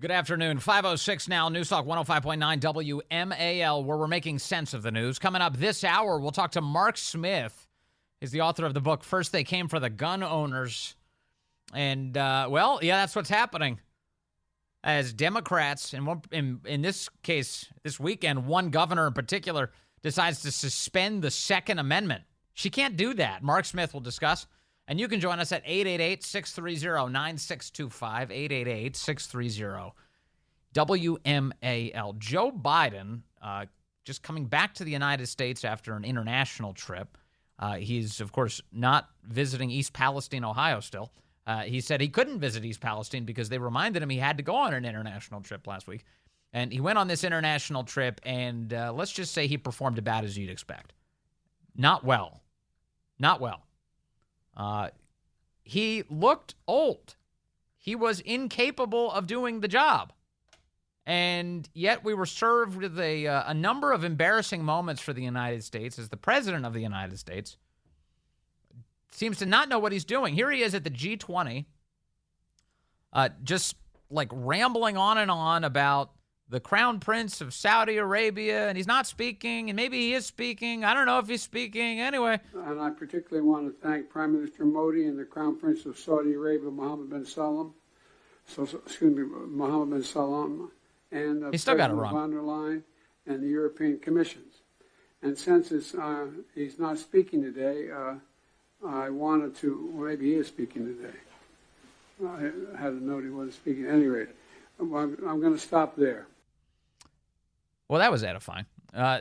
Good afternoon. 5:06 now, Newstalk 105.9 WMAL, where we're making sense of the news. Coming up this hour, we'll talk to Mark Smith. He's the author of the book, First They Came for the Gun Owners. And, that's what's happening. As Democrats, in this case, this weekend, one governor in particular decides to suspend the Second Amendment. She can't do that. Mark Smith will discuss. And you can join us at 888-630-9625, 888-630-WMAL. Joe Biden, just coming back to the United States after an international trip. He's, of course, not visiting East Palestine, Ohio still. He said he couldn't visit East Palestine because they reminded him he had to go on an international trip last week. And he went on this international trip, and let's just say he performed about as you'd expect. Not well. Not well. He looked old. He was incapable of doing the job. And yet we were served with a number of embarrassing moments for the United States as the president of the United States seems to not know what he's doing. Here he is at the G20, just like rambling on and on about the Crown Prince of Saudi Arabia, and he's not speaking, and maybe he is speaking. I don't know if he's speaking. Anyway. And I particularly want to thank Prime Minister Modi and the Crown Prince of Saudi Arabia, Mohammed bin Salman, and he still got it President wrong. von der Leyen and the European Commissions. And since he's not speaking today, I wanted to, well, maybe he is speaking today. I had a note he wasn't speaking. At any rate, I'm going to stop there. Well, that was edifying.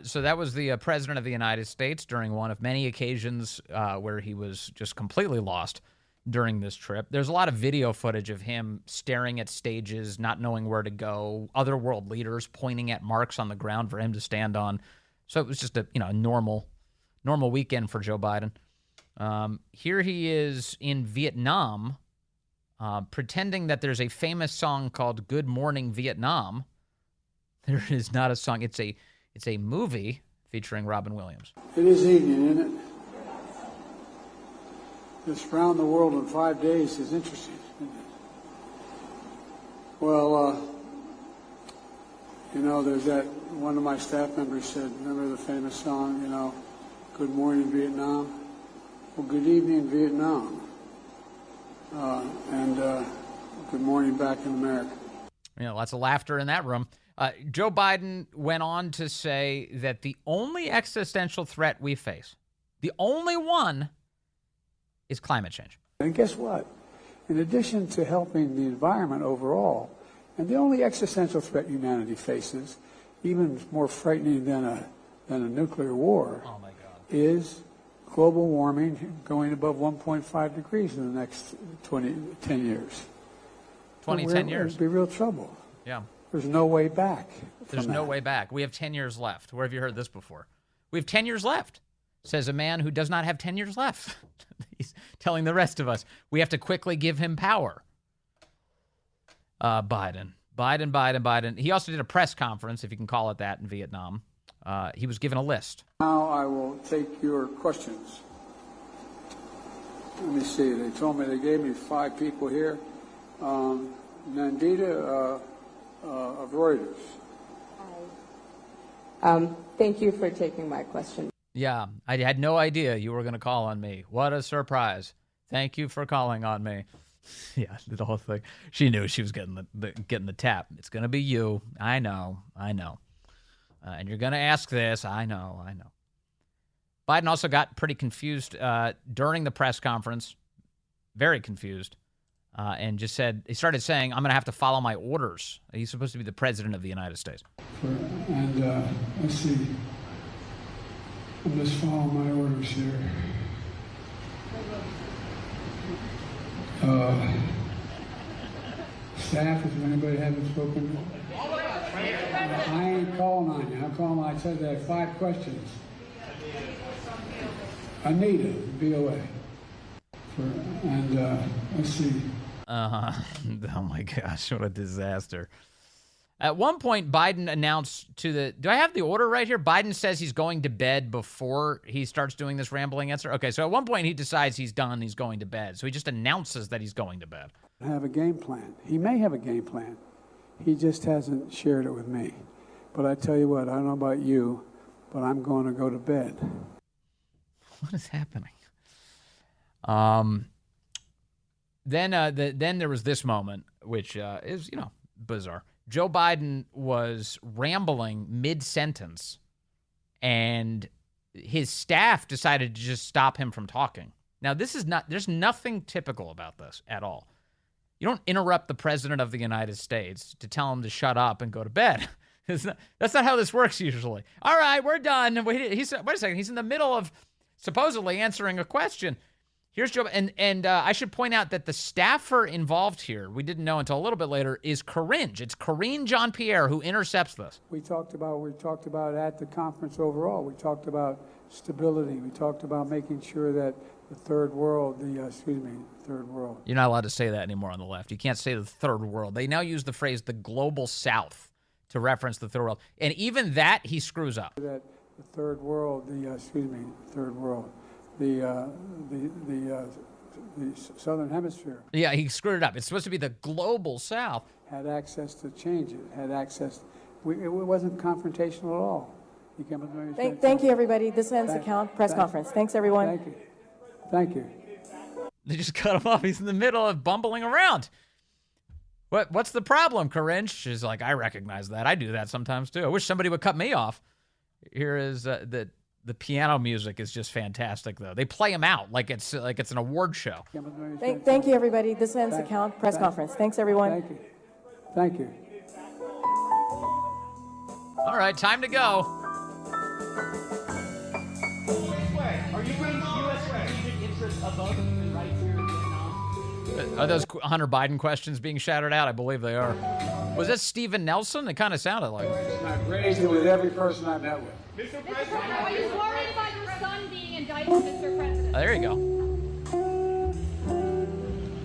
So that was the president of the United States during one of many occasions where he was just completely lost during this trip. There's a lot of video footage of him staring at stages, not knowing where to go, other world leaders pointing at marks on the ground for him to stand on. So it was just a normal weekend for Joe Biden. Here he is in Vietnam, pretending that there's a famous song called Good Morning Vietnam. There is not a song. It's a movie featuring Robin Williams. It is evening, isn't it? This round the world in 5 days is interesting, isn't it? Well, there's that, one of my staff members said, remember the famous song, Good Morning Vietnam? Well, good evening, Vietnam. And good morning back in America. Lots of laughter in that room. Joe Biden went on to say that the only existential threat we face, the only one, is climate change. And guess what? In addition to helping the environment overall, and the only existential threat humanity faces, even more frightening than a nuclear war, oh my God, is global warming going above 1.5 degrees in the next 10 years. 10 years. It'll be real trouble. Yeah. There's no way back. There's no way back. We have 10 years left. Where have you heard this before? We have 10 years left, says a man who does not have 10 years left. He's telling the rest of us we have to quickly give him power. Biden. He also did a press conference, if you can call it that, in Vietnam. He was given a list. Now I will take your questions. Let me see. They told me they gave me 5 people here. Nandita of Reuters. Hi. Thank you for taking my question. Yeah, I had no idea you were going to call on me. What a surprise. Thank you for calling on me. Yeah, the whole thing. She knew she was getting the tap. It's going to be you. I know. And you're going to ask this. I know. Biden also got pretty confused during the press conference, very confused, and just said, he started saying, I'm going to have to follow my orders. He's supposed to be the president of the United States. And let's see. I'm just following my orders here. Staff, is there anybody haven't spoken? I ain't calling on you. I'm calling. I said I have 5 questions. Anita, BOA. Let's see. Oh my gosh, what a disaster. At one point, Biden announced do I have the order right here? Biden says he's going to bed before he starts doing this rambling answer. Okay, so at one point he decides he's done, he's going to bed. So he just announces that he's going to bed. Have a game plan. He may have a game plan. He just hasn't shared it with me. But I tell you what, I don't know about you, but I'm going to go to bed. What is happening? Then there was this moment, which is, bizarre. Joe Biden was rambling mid-sentence, and his staff decided to just stop him from talking. Now, there's nothing typical about this at all. You don't interrupt the president of the United States to tell him to shut up and go to bed. That's not how this works usually. All right, we're done. Wait a second. He's in the middle of supposedly answering a question. Here's Joe, and I should point out that the staffer involved here, we didn't know until a little bit later, is Karine. It's Karine Jean-Pierre who intercepts this. We talked about at the conference overall. We talked about stability. We talked about making sure that the third world. You're not allowed to say that anymore on the left. You can't say the third world. They now use the phrase the global south to reference the third world. And even that, he screws up. That the third world, the southern hemisphere. Yeah, he screwed it up. It's supposed to be the global south. Had access to change it, it wasn't confrontational at all. He came up with me. Thank you, everybody. This ends the press conference. Thanks, everyone. Thank you. They just cut him off. He's in the middle of bumbling around. What's the problem, Karine? She's like, I recognize that. I do that sometimes, too. I wish somebody would cut me off. Here is the piano music is just fantastic, though. They play him out like it's an award show. Thank you, everybody. This ends the press conference. Thanks, everyone. Thank you. All right, time to go. Are you bringing the U.S. strategic interests above human rights here in Vietnam? Are those Hunter Biden questions being shouted out? I believe they are. Was that Stephen Nelson? It kind of sounded like it. I've raised it with every person I've met with. Mr. President, are you worried about your son being indicted, Mr. President? Oh, there you go.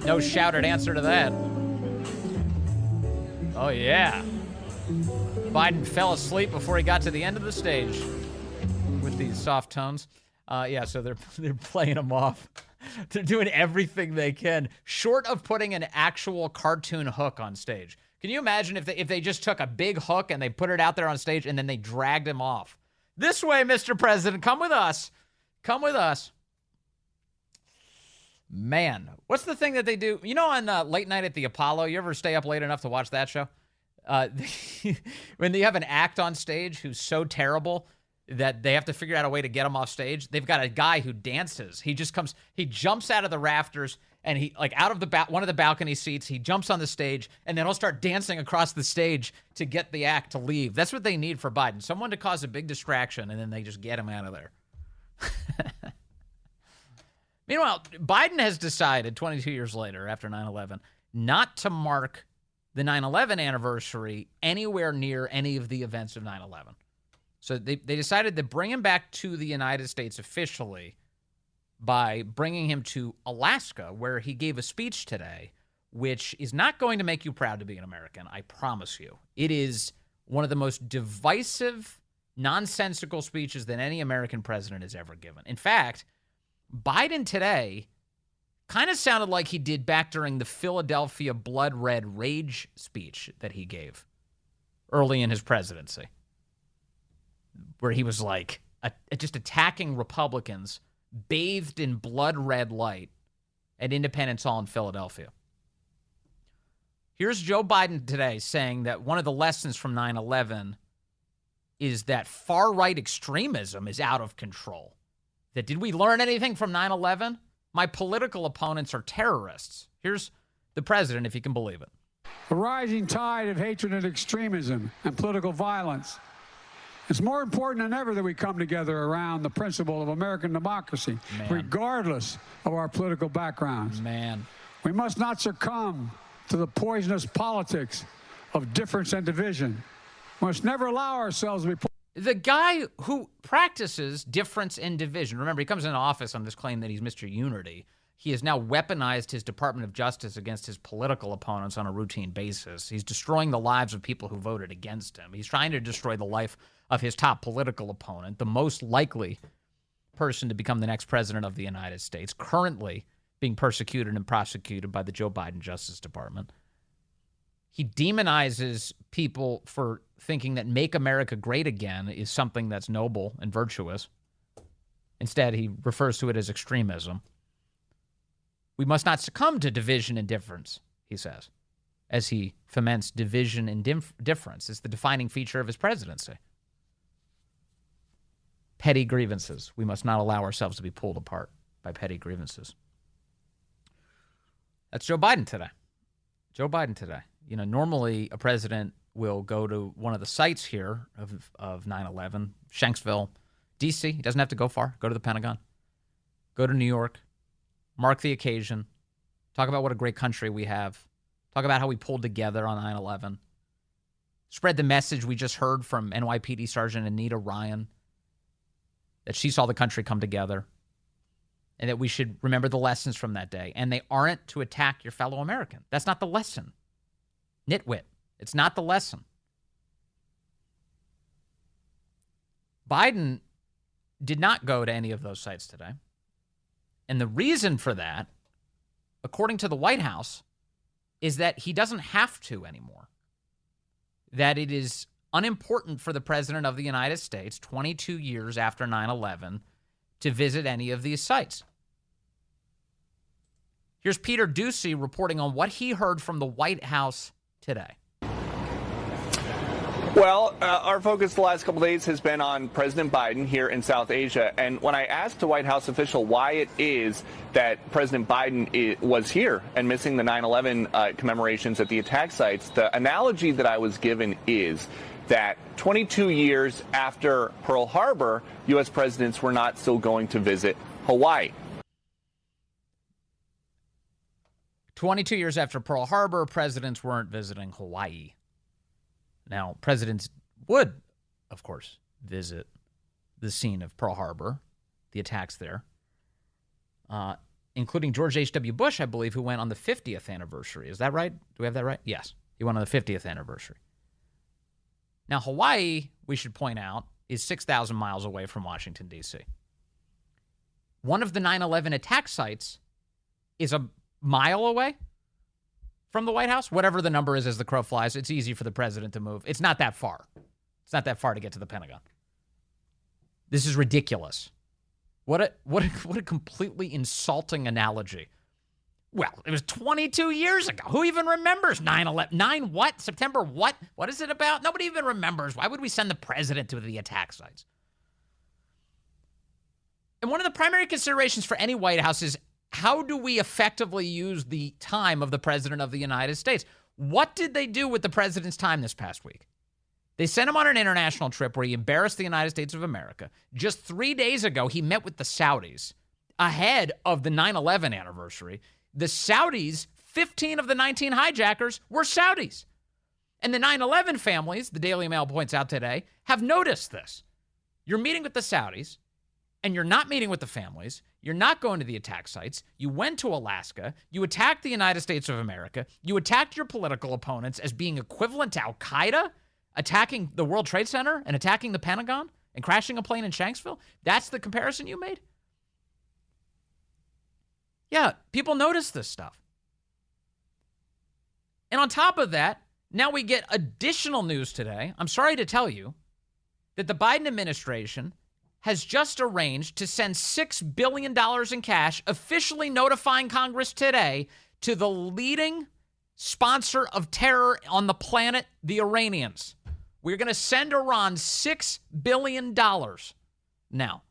No shouted answer to that. Oh, yeah. Biden fell asleep before he got to the end of the stage with these soft tones. Yeah, so they're playing him off. They're doing everything they can, short of putting an actual cartoon hook on stage. Can you imagine if they just took a big hook and they put it out there on stage and then they dragged him off? This way, Mr. President, come with us. Come with us. Man, what's the thing that they do? You know, on Late Night at the Apollo, you ever stay up late enough to watch that show? When they have an act on stage who's so terrible that they have to figure out a way to get him off stage, they've got a guy who dances. He jumps out of the rafters and he, like, out of one of the balcony seats, he jumps on the stage and then he'll start dancing across the stage to get the act to leave. That's what they need for Biden. Someone to cause a big distraction and then they just get him out of there. Meanwhile, Biden has decided 22 years later, after 9/11, not to mark the 9/11 anniversary anywhere near any of the events of 9/11. So they decided to bring him back to the United States officially by bringing him to Alaska, where he gave a speech today, which is not going to make you proud to be an American, I promise you. It is one of the most divisive, nonsensical speeches that any American president has ever given. In fact, Biden today kind of sounded like he did back during the Philadelphia blood red rage speech that he gave early in his presidency, where he was like just attacking Republicans bathed in blood red light at Independence Hall in Philadelphia. Here's Joe Biden today saying that one of the lessons from 9/11 is that far-right extremism is out of control. That did we learn anything from 9/11? My political opponents are terrorists. Here's the president, if you can believe it. A rising tide of hatred and extremism and political violence. It's more important than ever that we come together around the principle of American democracy, regardless of our political backgrounds. We must not succumb to the poisonous politics of difference and division. We must never allow ourselves to be... The guy who practices difference and division, remember, he comes into office on this claim that he's Mr. Unity. He has now weaponized his Department of Justice against his political opponents on a routine basis. He's destroying the lives of people who voted against him. He's trying to destroy the life of his top political opponent, the most likely person to become the next president of the United States, currently being persecuted and prosecuted by the Joe Biden Justice Department. He demonizes people for thinking that make America great again is something that's noble and virtuous. Instead, he refers to it as extremism. We must not succumb to division and difference, he says, as he foments division and difference. It's the defining feature of his presidency. Petty grievances. We must not allow ourselves to be pulled apart by petty grievances. That's Joe Biden today. Joe Biden today. You know, normally a president will go to one of the sites here of 9/11, Shanksville, D.C. He doesn't have to go far. Go to the Pentagon. Go to New York. Mark the occasion. Talk about what a great country we have. Talk about how we pulled together on 9/11. Spread the message we just heard from NYPD Sergeant Anita Ryan, that she saw the country come together and that we should remember the lessons from that day. And they aren't to attack your fellow American. That's not the lesson. Nitwit. It's not the lesson. Biden did not go to any of those sites today. And the reason for that, according to the White House, is that he doesn't have to anymore. That it is unimportant for the President of the United States, 22 years after 9/11, to visit any of these sites. Here's Peter Doocy reporting on what he heard from the White House today. Well, our focus the last couple of days has been on President Biden here in South Asia. And when I asked a White House official why it is that President Biden was here and missing the 9/11 commemorations at the attack sites, the analogy that I was given is that 22 years after Pearl Harbor, U.S. presidents were not still going to visit Hawaii. 22 years after Pearl Harbor, presidents weren't visiting Hawaii. Now, presidents would, of course, visit the scene of Pearl Harbor, the attacks there, including George H.W. Bush, I believe, who went on the 50th anniversary. Is that right? Do we have that right? Yes. He went on the 50th anniversary. Now, Hawaii, we should point out, is 6,000 miles away from Washington, D.C. One of the 9/11 attack sites is a mile away from the White House. Whatever the number is as the crow flies, it's easy for the president to move. It's not that far. It's not that far to get to the Pentagon. This is ridiculous. What a completely insulting analogy. Well, it was 22 years ago. Who even remembers 9/11? 9 what? September what? What is it about? Nobody even remembers. Why would we send the president to the attack sites? And one of the primary considerations for any White House is, how do we effectively use the time of the President of the United States? What did they do with the president's time this past week? They sent him on an international trip where he embarrassed the United States of America. Just 3 days ago, he met with the Saudis ahead of the 9/11 anniversary. The Saudis, 15 of the 19 hijackers were Saudis. And the 9/11 families, the Daily Mail points out today, have noticed this. You're meeting with the Saudis, and you're not meeting with the families. You're not going to the attack sites. You went to Alaska. You attacked the United States of America. You attacked your political opponents as being equivalent to Al-Qaeda, attacking the World Trade Center and attacking the Pentagon and crashing a plane in Shanksville. That's the comparison you made? Yeah, people notice this stuff. And on top of that, now we get additional news today. I'm sorry to tell you that the Biden administration has just arranged to send $6 billion in cash, officially notifying Congress today, to the leading sponsor of terror on the planet, the Iranians. We're going to send Iran $6 billion now.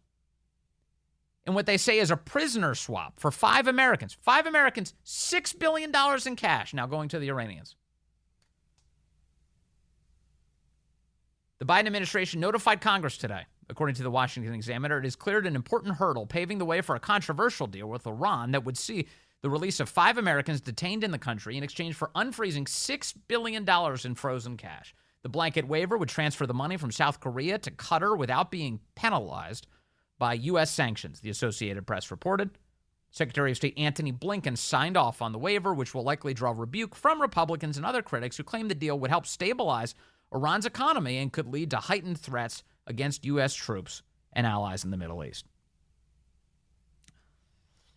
And what they say is a prisoner swap for 5 Americans. 5 Americans, $6 billion in cash now going to the Iranians. The Biden administration notified Congress today. According to the Washington Examiner, it has cleared an important hurdle, paving the way for a controversial deal with Iran that would see the release of 5 Americans detained in the country in exchange for unfreezing $6 billion in frozen cash. The blanket waiver would transfer the money from South Korea to Qatar without being penalized by U.S. sanctions, the Associated Press reported. Secretary of State Antony Blinken signed off on the waiver, which will likely draw rebuke from Republicans and other critics who claim the deal would help stabilize Iran's economy and could lead to heightened threats against U.S. troops and allies in the Middle East.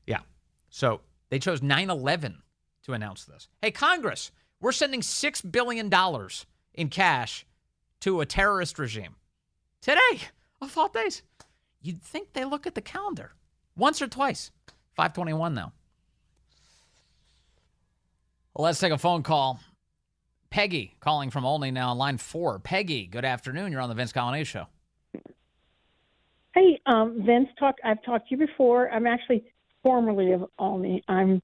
Yeah, so they chose 9/11 to announce this. Hey, Congress, We're sending $6 billion in cash to a terrorist regime. Today, of all days. You'd think they look at the calendar once or twice. 5:21 now. Well, let's take a phone call. Peggy calling from Olney now on line 4. Peggy, good afternoon. You're on the Vince Coglianese Show. Hey, Vince, I've talked to you before. I'm actually formerly of Olney. I'm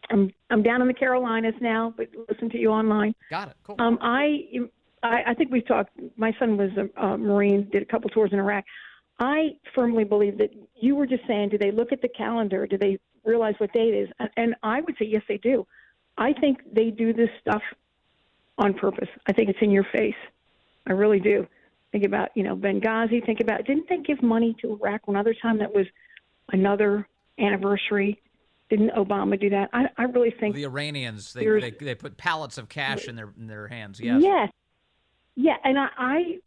down in the Carolinas now, but listen to you online. Got it. Cool. I think we've talked. My son was a Marine, did a couple tours in Iraq. I firmly believe that you were just saying, do they look at the calendar? Do they realize what date it is? And I would say, yes, they do. I think they do this stuff on purpose. I think it's in your face. I really do. Think about, Benghazi. Didn't they give money to Iraq one other time that was another anniversary? Didn't Obama do that? I really think the Iranians, they put pallets of cash in their hands. Yes. Yes. Yeah. And I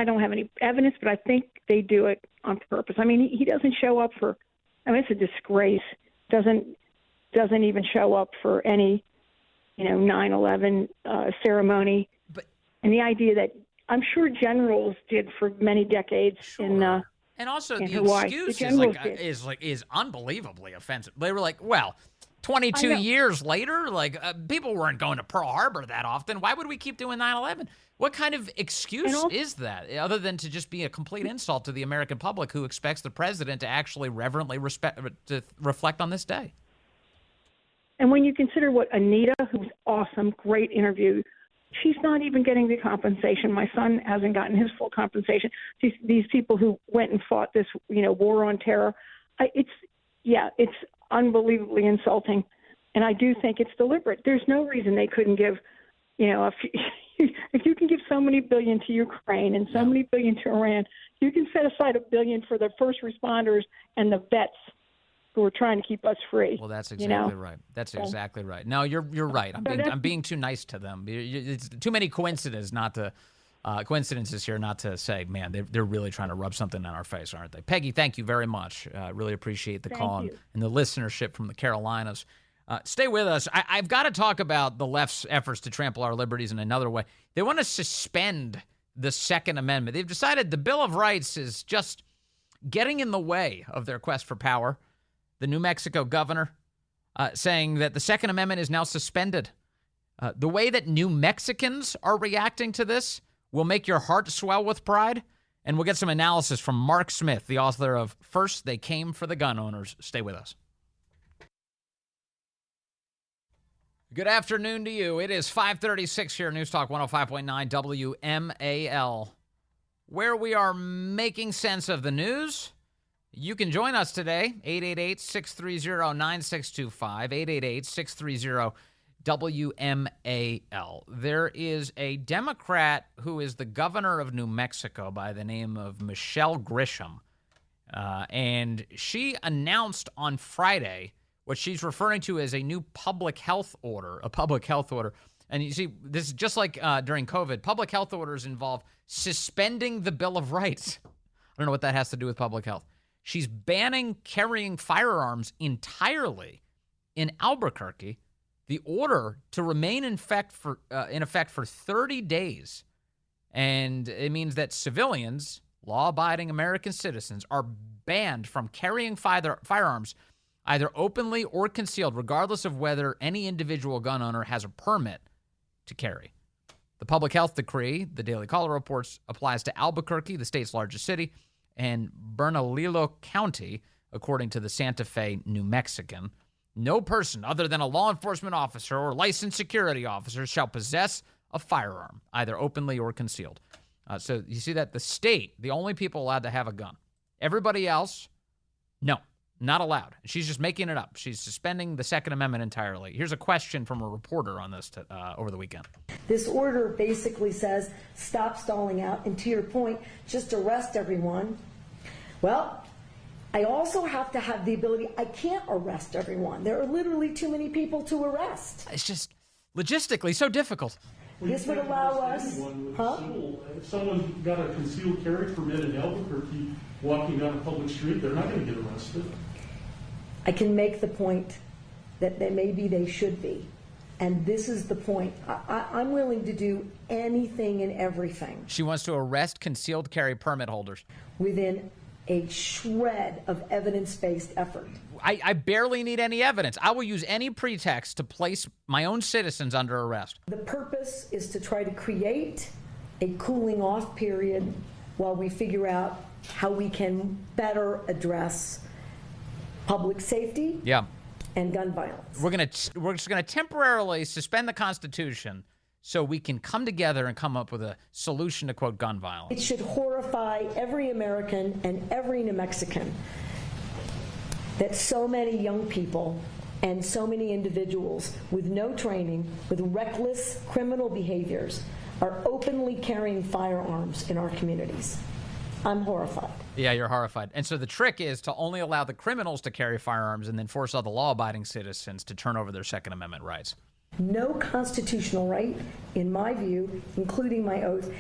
don't have any evidence, but I think they do it on purpose. I mean, he doesn't show up for, it's a disgrace. Doesn't even show up for any, 9/11 ceremony. And the idea that I'm sure generals did for many decades sure. And also the Hawaii. excuse is unbelievably offensive. They were like, well, 22 years later, people weren't going to Pearl Harbor that often. Why would we keep doing 9/11? What kind of excuse is that, other than to just be a complete insult to the American public who expects the president to actually reverently reflect on this day? And when you consider what Anita, who's awesome, great interview, she's not even getting the compensation. My son hasn't gotten his full compensation. These people who went and fought this, war on terror, it's unbelievably insulting. And I do think it's deliberate. There's no reason they couldn't give, if you can give so many billion to Ukraine and so many billion to Iran, you can set aside $1 billion for the first responders and the vets who are trying to keep us free. Well, that's exactly right. That's exactly right. No, you're right. I'm being too nice to them. It's too many coincidences here not to say, man, they're really trying to rub something in our face, aren't they? Peggy, thank you very much. Really appreciate the call and the listenership from the Carolinas. Stay with us. I've got to talk about the left's efforts to trample our liberties in another way. They want to suspend the Second Amendment. They've decided the Bill of Rights is just getting in the way of their quest for power. The New Mexico governor saying that the Second Amendment is now suspended. The way that New Mexicans are reacting to this will make your heart swell with pride. And we'll get some analysis from Mark Smith, the author of First They Came for the Gun Owners. Stay with us. Good afternoon to you. It is 5:36 here, News Talk 105.9 WMAL, where we are making sense of the news. You can join us today, 888-630-9625, 888-630-WMAL. There is a Democrat who is the governor of New Mexico by the name of Michelle Grisham, and she announced on Friday what she's referring to as a new public health order, And you see, this is just like during COVID. Public health orders involve suspending the Bill of Rights. I don't know what that has to do with public health. She's banning carrying firearms entirely in Albuquerque. The order to remain in effect for 30 days. And it means that civilians, law-abiding American citizens, are banned from carrying firearms either openly or concealed, regardless of whether any individual gun owner has a permit to carry. The public health decree, the Daily Caller reports, applies to Albuquerque, the state's largest city, and Bernalillo County, according to the Santa Fe New Mexican. No person other than a law enforcement officer or licensed security officer shall possess a firearm, either openly or concealed. So you see that the state, the only people allowed to have a gun. Everybody else, no, not allowed. She's just making it up. She's suspending the Second Amendment entirely. Here's a question from a reporter on this over the weekend. This order basically says, stop stalling out, and to your point, just arrest everyone. Well, I also have to have the ability, I can't arrest everyone. There are literally too many people to arrest. It's just logistically so difficult. This would allow us, If someone's got a concealed carry permit in Albuquerque walking down a public street, they're not going to get arrested. I can make the point that maybe they should be. And this is the point. I'm willing to do anything and everything. She wants to arrest concealed carry permit holders. Within a shred of evidence-based effort. I barely need any evidence. I will use any pretext to place my own citizens under arrest. The purpose is to try to create a cooling off period while we figure out how we can better address public safety and gun violence. We're just gonna temporarily suspend the Constitution so we can come together and come up with a solution to, quote, gun violence. It should horrify every American and every New Mexican that so many young people and so many individuals with no training, with reckless criminal behaviors, are openly carrying firearms in our communities. I'm horrified. Yeah, you're horrified. And so the trick is to only allow the criminals to carry firearms and then force other law-abiding citizens to turn over their Second Amendment rights. No constitutional right, in my view, including my oath,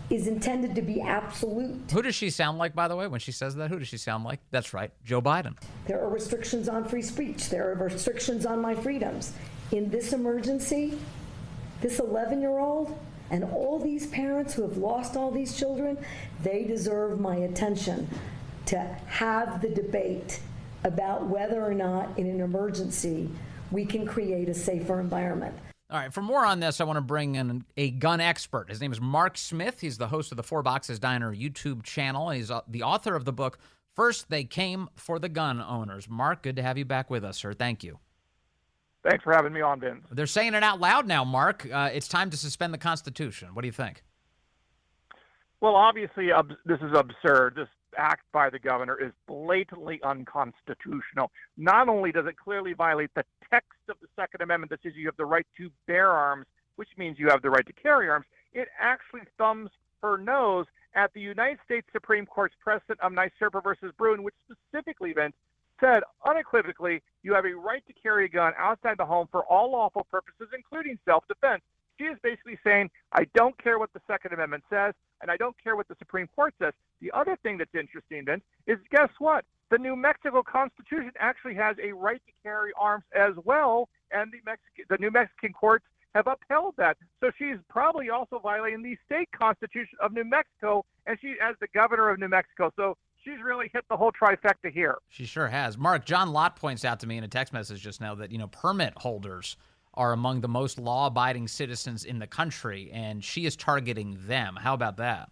is intended to be absolute. Who does she sound like, by the way, when she says that? Who does she sound like? That's right, Joe Biden. There are restrictions on free speech. There are restrictions on my freedoms. In this emergency, this 11-year-old and all these parents who have lost all these children, they deserve my attention to have the debate about whether or not in an emergency we can create a safer environment. All right, for more on this, I want to bring in a gun expert. His name is Mark Smith. He's the host of the Four Boxes Diner YouTube channel, and he's the author of the book, First They Came for the Gun Owners. Mark, good to have you back with us, sir. Thank you. Thanks for having me on, Vince. They're saying it out loud now, Mark. It's time to suspend the Constitution. What do you think? Well, obviously, this is absurd. This act by the governor is blatantly unconstitutional. Not only does it clearly violate the text of the Second Amendment that says you have the right to bear arms, which means you have the right to carry arms, it actually thumbs her nose at the United States Supreme Court's precedent of NYSERPA versus Bruin, which specifically, Vince, said unequivocally you have a right to carry a gun outside the home for all lawful purposes, including self-defense. She is basically saying, I don't care what the Second Amendment says, and I don't care what the Supreme Court says. The other thing that's interesting, Vince, is guess what? The New Mexico Constitution actually has a right to carry arms as well, and the New Mexican courts have upheld that. So she's probably also violating the state constitution of New Mexico, and she as the governor of New Mexico. So she's really hit the whole trifecta here. She sure has. Mark, John Lott points out to me in a text message just now that, permit holders are among the most law-abiding citizens in the country, and she is targeting them. How about that?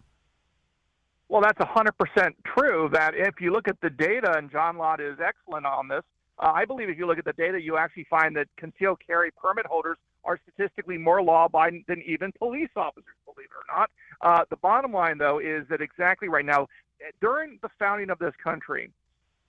Well, that's 100% true, that if you look at the data, and John Lott is excellent on this, I believe if you look at the data, you actually find that concealed carry permit holders are statistically more law-abiding than even police officers, believe it or not. The bottom line, though, is that exactly right now, during the founding of this country,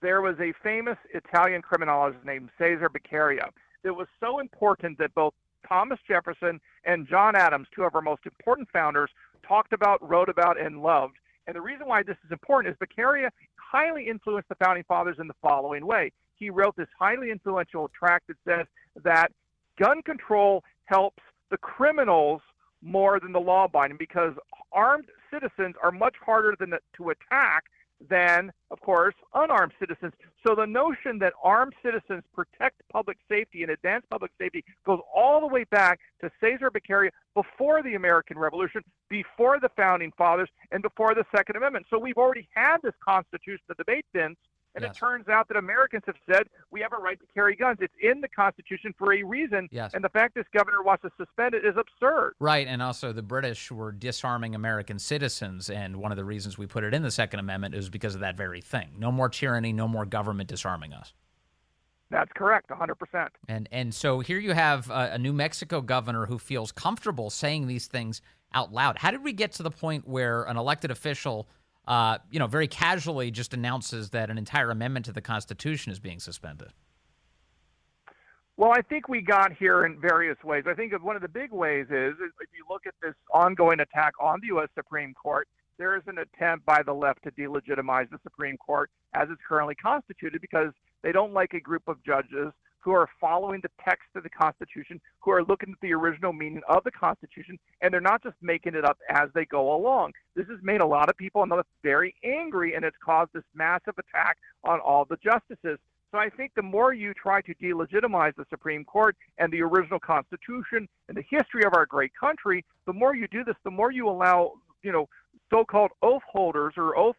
there was a famous Italian criminologist named Cesare Beccaria. It was so important that both Thomas Jefferson and John Adams, two of our most important founders, talked about, wrote about, and loved. And the reason why this is important is Beccaria highly influenced the founding fathers in the following way. He wrote this highly influential tract that says that gun control helps the criminals more than the law-abiding because armed citizens are much harder to attack than, of course, unarmed citizens. So the notion that armed citizens protect public safety and advance public safety goes all the way back to Cesare Beccaria before the American Revolution, before the Founding Fathers, and before the Second Amendment. So we've already had this constitutional debate, Vince, and Yes. It turns out that Americans have said we have a right to carry guns. It's in the Constitution for a reason, Yes. and the fact this governor wants to suspend it is absurd. Right, and also the British were disarming American citizens, and one of the reasons we put it in the Second Amendment is because of that very thing. No more tyranny, no more government disarming us. That's correct, 100%. And so here you have a New Mexico governor who feels comfortable saying these things out loud. How did we get to the point where an elected official, very casually just announces that an entire amendment to the Constitution is being suspended? Well, I think we got here in various ways. I think one of the big ways is if you look at this ongoing attack on the U.S. Supreme Court, there is an attempt by the left to delegitimize the Supreme Court as it's currently constituted because they don't like a group of judges who are following the text of the Constitution, who are looking at the original meaning of the Constitution, and they're not just making it up as they go along. This has made a lot of people on the left very angry, and it's caused this massive attack on all the justices. So I think the more you try to delegitimize the Supreme Court and the original Constitution and the history of our great country, the more you do this, the more you allow, so-called oath holders or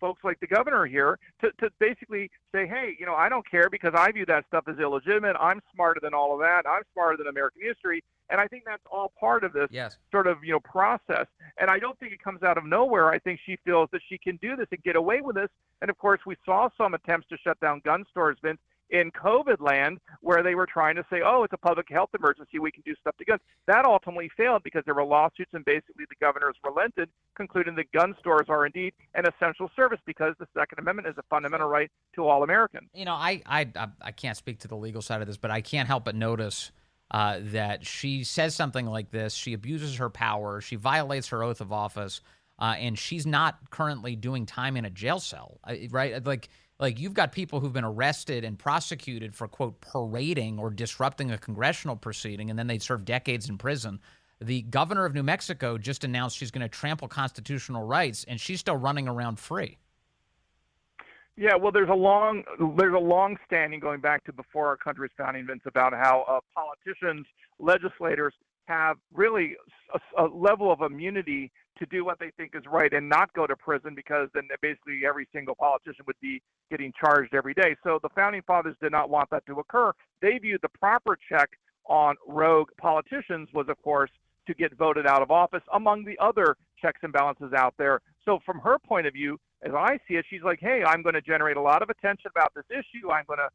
folks like the governor here to basically say, hey, I don't care because I view that stuff as illegitimate. I'm smarter than all of that. I'm smarter than American history. And I think that's all part of this sort of, process. And I don't think it comes out of nowhere. I think she feels that she can do this and get away with this. And of course, we saw some attempts to shut down gun stores, Vince, in COVID land, where they were trying to say, oh, it's a public health emergency, we can do stuff to guns. That ultimately failed because there were lawsuits, and basically the governors relented, concluding that gun stores are indeed an essential service because the Second Amendment is a fundamental right to all Americans. I can't speak to the legal side of this, but I can't help but notice that she says something like this. She abuses her power. She violates her oath of office, and she's not currently doing time in a jail cell, right? Like you've got people who've been arrested and prosecuted for, quote, parading or disrupting a congressional proceeding, and then they serve decades in prison. The governor of New Mexico just announced she's going to trample constitutional rights, and she's still running around free. Yeah, well, there's a long standing going back to before our country's founding, Vince, about how politicians, legislators have really a level of immunity to do what they think is right and not go to prison, because then basically every single politician would be getting charged every day. So the founding fathers did not want that to occur. They viewed the proper check on rogue politicians was, of course, to get voted out of office, among the other checks and balances out there. So from her point of view, as I see it, she's like, hey, I'm going to generate a lot of attention about this issue. I'm going to,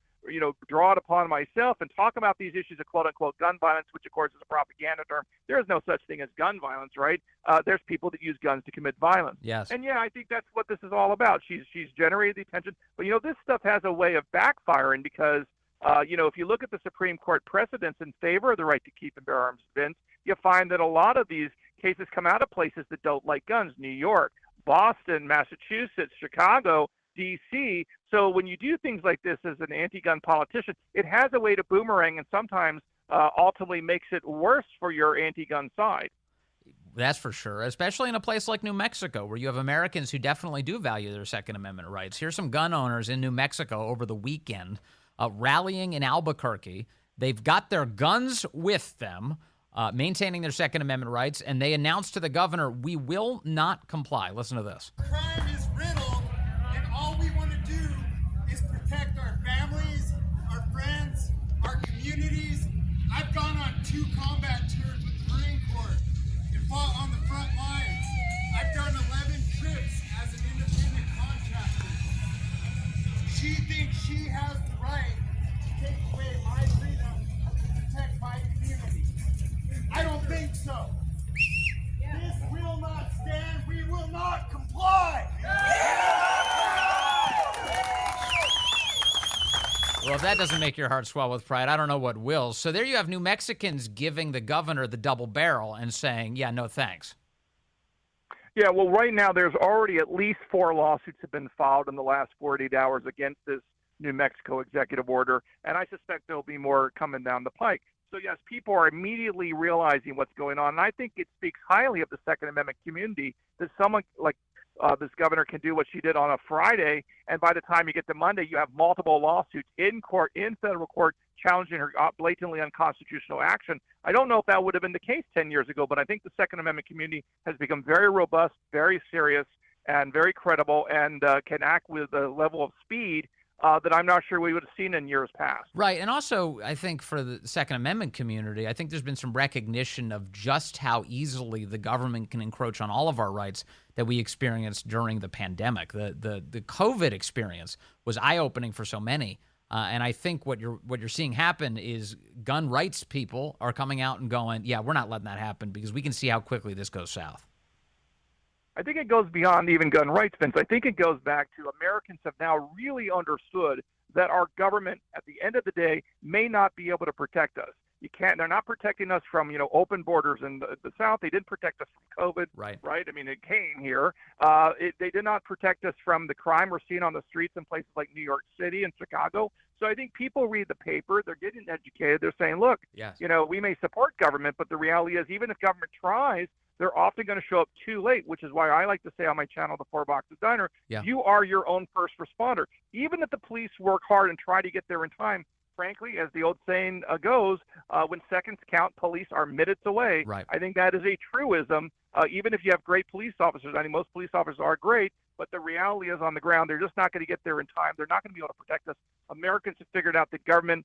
draw it upon myself and talk about these issues of quote-unquote gun violence, which, of course, is a propaganda term. There is no such thing as gun violence, right? There's people that use guns to commit violence. Yes. And, yeah, I think that's what this is all about. She's generated the attention. But, this stuff has a way of backfiring because, if you look at the Supreme Court precedents in favor of the right to keep and bear arms, Vince, you find that a lot of these cases come out of places that don't like guns. New York, Boston, Massachusetts, Chicago, D.C. So when you do things like this as an anti-gun politician, it has a way to boomerang and sometimes ultimately makes it worse for your anti-gun side. That's for sure, especially in a place like New Mexico, where you have Americans who definitely do value their Second Amendment rights. Here's some gun owners in New Mexico over the weekend rallying in Albuquerque. They've got their guns with them, maintaining their Second Amendment rights, and they announced to the governor, we will not comply. Listen to this. Crime is riddled, and all we want to do is protect our families, our friends, our communities. I've gone on 2 combat tours with the Marine Corps and fought on the front lines. I've done 11 trips as an independent contractor. She thinks she has the right to take away my freedom to protect my community. I don't think so. This will not stand. We will not comply. Well, if that doesn't make your heart swell with pride, I don't know what will. So there you have New Mexicans giving the governor the double barrel and saying, yeah, no thanks. Yeah, well, right now there's already at least 4 lawsuits have been filed in the last 48 hours against this New Mexico executive order, and I suspect there'll be more coming down the pike. So, yes, people are immediately realizing what's going on, and I think it speaks highly of the Second Amendment community that someone like this governor can do what she did on a Friday, and by the time you get to Monday, you have multiple lawsuits in court, in federal court, challenging her blatantly unconstitutional action. I don't know if that would have been the case 10 years ago, but I think the Second Amendment community has become very robust, very serious, and very credible, and can act with a level of speed that I'm not sure we would have seen in years past. Right. And also, I think for the Second Amendment community, I think there's been some recognition of just how easily the government can encroach on all of our rights that we experienced during the pandemic. The COVID experience was eye-opening for so many. And I think what you're seeing happen is gun rights people are coming out and going, yeah, we're not letting that happen because we can see how quickly this goes south. I think it goes beyond even gun rights, Vince. I think it goes back to Americans have now really understood that our government, at the end of the day, may not be able to protect us. They're not protecting us from, open borders in the South. They didn't protect us from COVID. Right. I mean, it came here. They did not protect us from the crime we're seeing on the streets in places like New York City and Chicago. So I think people read the paper. They're getting educated. They're saying, look, yes, we may support government, but the reality is even if government tries, they're often going to show up too late, which is why I like to say on my channel, The Four Boxes Diner, Yeah. you are your own first responder. Even if the police work hard and try to get there in time, frankly, as the old saying goes, when seconds count, police are minutes away. Right. I think that is a truism. Even if you have great police officers, I mean, most police officers are great, but the reality is on the ground, they're just not going to get there in time. They're not going to be able to protect us. Americans have figured out that government,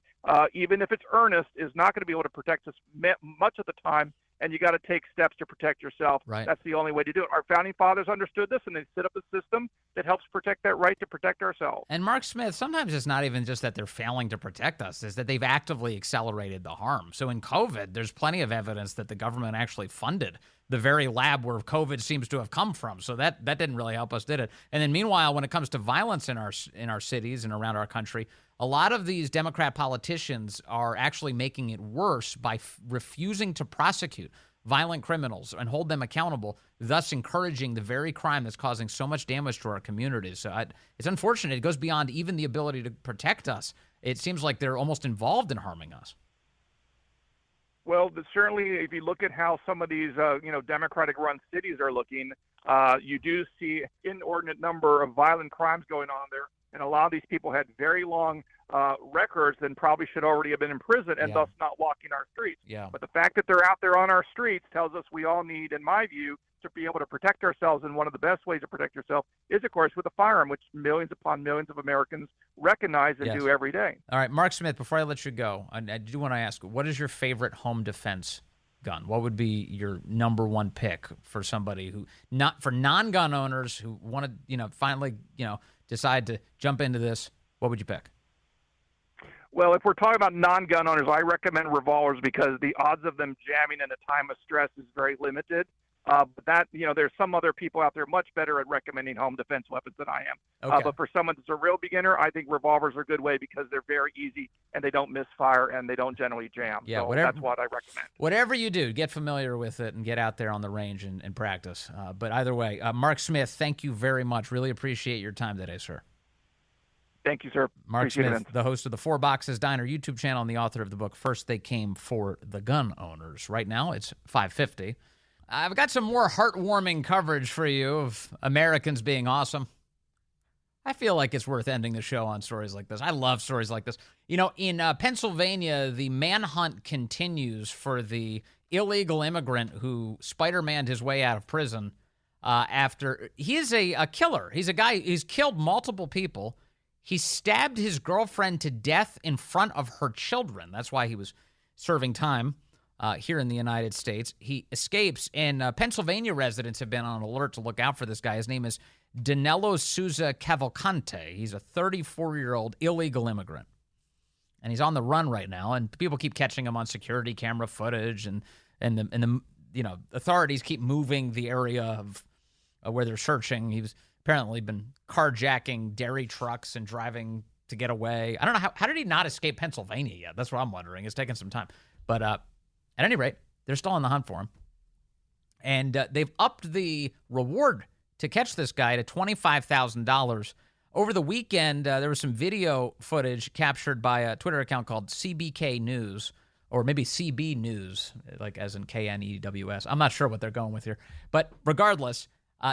even if it's earnest, is not going to be able to protect us much of the time, and you got to take steps to protect yourself. Right. That's the only way to do it. Our founding fathers understood this, and they set up a system that helps protect that right to protect ourselves. And Mark Smith, sometimes it's not even just that they're failing to protect us, it's that they've actively accelerated the harm. So in COVID, there's plenty of evidence that the government actually funded the very lab where COVID seems to have come from. So that didn't really help us, did it? And then meanwhile, when it comes to violence in our cities and around our country, a lot of these Democrat politicians are actually making it worse by refusing to prosecute violent criminals and hold them accountable, thus encouraging the very crime that's causing so much damage to our communities. So it's unfortunate. It goes beyond even the ability to protect us. It seems like they're almost involved in harming us. Well, certainly, if you look at how some of these, Democratic-run cities are looking, you do see inordinate number of violent crimes going on there, and a lot of these people had very long records and probably should already have been in prison and thus not walking our streets. Yeah. But the fact that they're out there on our streets tells us we all need, in my view, to be able to protect ourselves. And one of the best ways to protect yourself is, of course, with a firearm, which millions upon millions of Americans recognize and do every day. All right, Mark Smith, before I let you go, I do want to ask, what is your favorite home defense gun? What would be your number one pick for somebody who, not for non-gun owners who want to, finally, decide to jump into this? What would you pick? Well, if we're talking about non-gun owners, I recommend revolvers because the odds of them jamming in a time of stress is very limited. But there's some other people out there much better at recommending home defense weapons than I am. Okay. But for someone that's a real beginner, I think revolvers are a good way because they're very easy and they don't misfire and they don't generally jam. Yeah, so whatever, that's what I recommend. Whatever you do, get familiar with it and get out there on the range and practice. But either way, Mark Smith, thank you very much. Really appreciate your time today, sir. Thank you, sir. Mark Appreciate Smith, it. the host of the Four Boxes Diner YouTube channel and the author of the book, First They Came for the Gun Owners. Right now, it's 5:50. I've got some more heartwarming coverage for you of Americans being awesome. I feel like it's worth ending the show on stories like this. I love stories like this. In Pennsylvania, the manhunt continues for the illegal immigrant who Spider-Man'd his way out of prison after he is a killer. He's a guy, he's killed multiple people. He stabbed his girlfriend to death in front of her children. That's why he was serving time here in the United States. He escapes, and Pennsylvania residents have been on alert to look out for this guy. His name is Danilo Souza Cavalcante. He's a 34-year-old illegal immigrant, and he's on the run right now. And people keep catching him on security camera footage, and the authorities keep moving the area of where they're searching. He's apparently been carjacking dairy trucks and driving to get away. I don't know how did he not escape Pennsylvania yet? That's what I'm wondering. It's taken some time, but at any rate, they're still on the hunt for him, and they've upped the reward to catch this guy to $25,000. Over the weekend, there was some video footage captured by a Twitter account called CBK News, or maybe CB News, like as in KNEWS. I'm not sure what they're going with here, but regardless.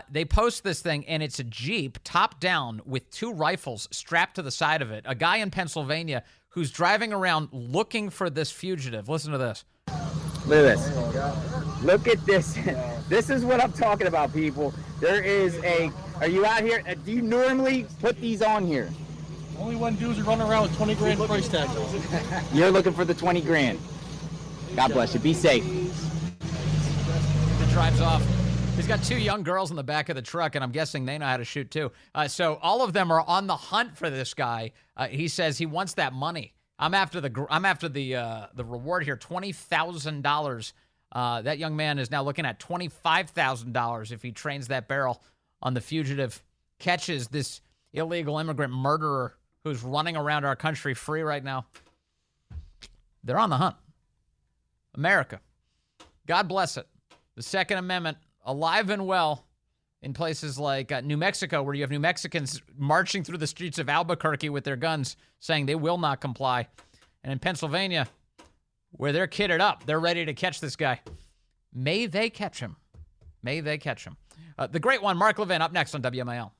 They post this thing, and it's a Jeep top down with two rifles strapped to the side of it. A guy in Pennsylvania who's driving around looking for this fugitive. Listen to this. Look at this. Look at this. This is what I'm talking about, people. There is are you out here? Do you normally put these on here? Only one dudes who run around with 20 grand price tag. You're looking for the 20 grand. God bless you. Be safe. It drives off. He's got two young girls in the back of the truck, and I'm guessing they know how to shoot too. So all of them are on the hunt for this guy. He says he wants that money. I'm after the reward here, $20,000. That young man is now looking at $25,000 if he trains that barrel on the fugitive, catches this illegal immigrant murderer who's running around our country free right now. They're on the hunt. America, God bless it. The Second Amendment, alive and well in places like New Mexico, where you have New Mexicans marching through the streets of Albuquerque with their guns saying they will not comply. And in Pennsylvania, where they're kitted up, they're ready to catch this guy. May they catch him. May they catch him. The great one, Mark Levin, up next on WMIL.